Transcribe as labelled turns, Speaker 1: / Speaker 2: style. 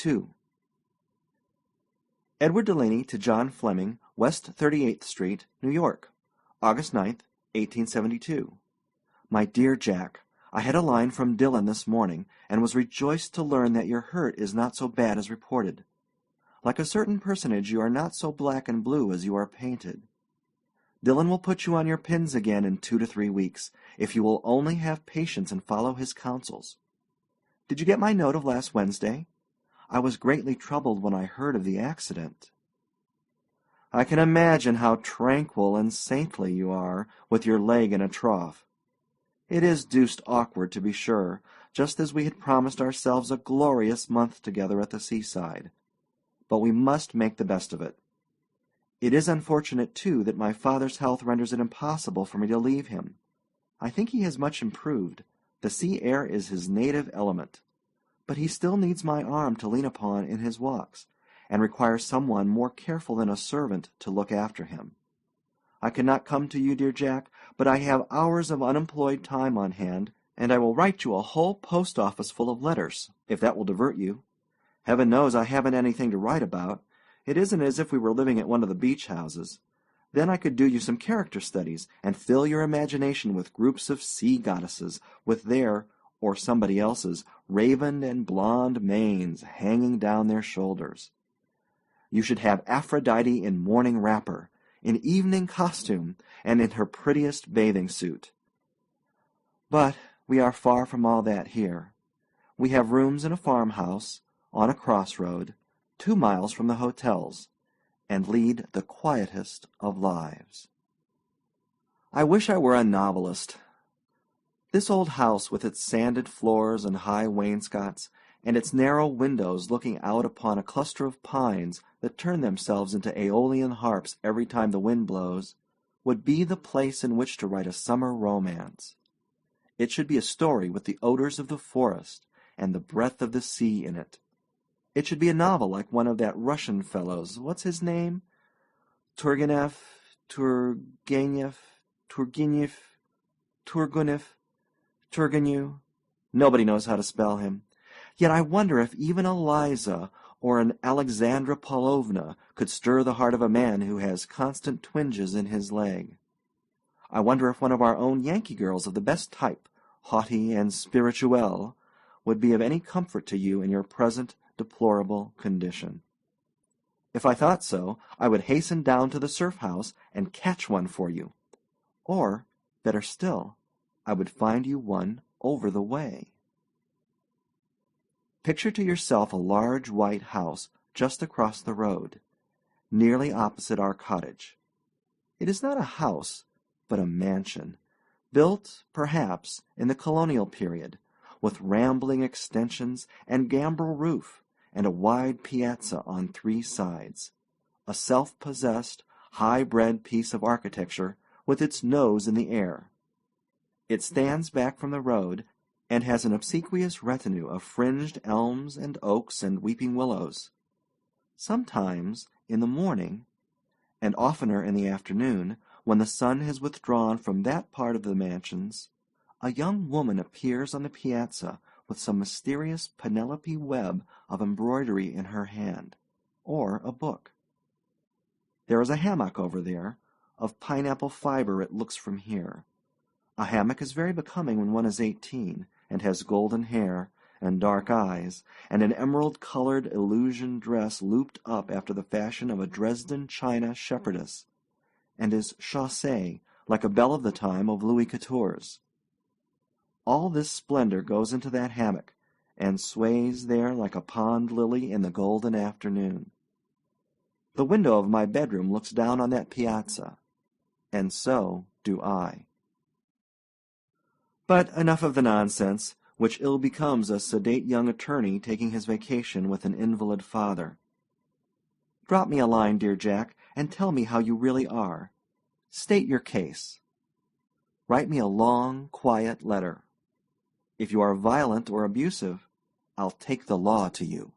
Speaker 1: 1872. Edward Delaney to John Fleming, West 38th Street, New York, August 9th, 1872. My dear Jack, I had a line from Dillon this morning, and was rejoiced to learn that your hurt is not so bad as reported. Like a certain personage, you are not so black and blue as you are painted. Dillon will put you on your pins again in 2 to 3 weeks, if you will only have patience and follow his counsels. Did you get my note of last Wednesday? I was greatly troubled when I heard of the accident. I can imagine how tranquil and saintly you are, with your leg in a trough. It is deuced awkward, to be sure, just as we had promised ourselves a glorious month together at the seaside. But we must make the best of it. It is unfortunate, too, that my father's health renders it impossible for me to leave him. I think he has much improved. The sea air is his native element. But he still needs my arm to lean upon in his walks, and requires someone more careful than a servant to look after him. I cannot come to you, dear Jack, but I have hours of unemployed time on hand, and I will write you a whole post-office full of letters, if that will divert you. Heaven knows I haven't anything to write about. It isn't as if we were living at one of the beach houses. Then I could do you some character studies, and fill your imagination with groups of sea goddesses, with their, or somebody else's, raven and blonde manes hanging down their shoulders. You should have Aphrodite in morning wrapper, in evening costume, and in her prettiest bathing suit. But we are far from all that here. We have rooms in a farmhouse, on a crossroad, 2 miles from the hotels, and lead the quietest of lives. I wish I were a novelist. This old house, with its sanded floors and high wainscots, and its narrow windows looking out upon a cluster of pines that turn themselves into aeolian harps every time the wind blows, would be the place in which to write a summer romance. It should be a story with the odors of the forest and the breath of the sea in it. It should be a novel like one of that Russian fellow's, what's his name? Turgenev, Turgenev, Turgenev. Nobody knows how to spell him. Yet I wonder if even Eliza or an Alexandra Paulovna could stir the heart of a man who has constant twinges in his leg. I wonder if one of our own Yankee girls of the best type, haughty and spirituelle, would be of any comfort to you in your present deplorable condition. If I thought so, I would hasten down to the surf house and catch one for you. Or, better still, I would find you one over the way. Picture to yourself a large white house just across the road, nearly opposite our cottage. It is not a house, but a mansion, built, perhaps, in the colonial period, with rambling extensions and gambrel roof, and a wide piazza on 3 sides, a self-possessed, high-bred piece of architecture with its nose in the air. It stands back from the road, and has an obsequious retinue of fringed elms and oaks and weeping willows. Sometimes, in the morning, and oftener in the afternoon, when the sun has withdrawn from that part of the mansions, a young woman appears on the piazza with some mysterious Penelope web of embroidery in her hand, or a book. There is a hammock over there, of pineapple fiber it looks from here. A hammock is very becoming when one is 18, and has golden hair, and dark eyes, and an emerald-colored illusion dress looped up after the fashion of a Dresden china shepherdess, and is chaussée like a belle of the time of Louis XIV. All this splendor goes into that hammock, and sways there like a pond lily in the golden afternoon. The window of my bedroom looks down on that piazza, and so do I. But enough of the nonsense, which ill becomes a sedate young attorney taking his vacation with an invalid father. Drop me a line, dear Jack, and tell me how you really are. State your case. Write me a long, quiet letter. If you are violent or abusive, I'll take the law to you.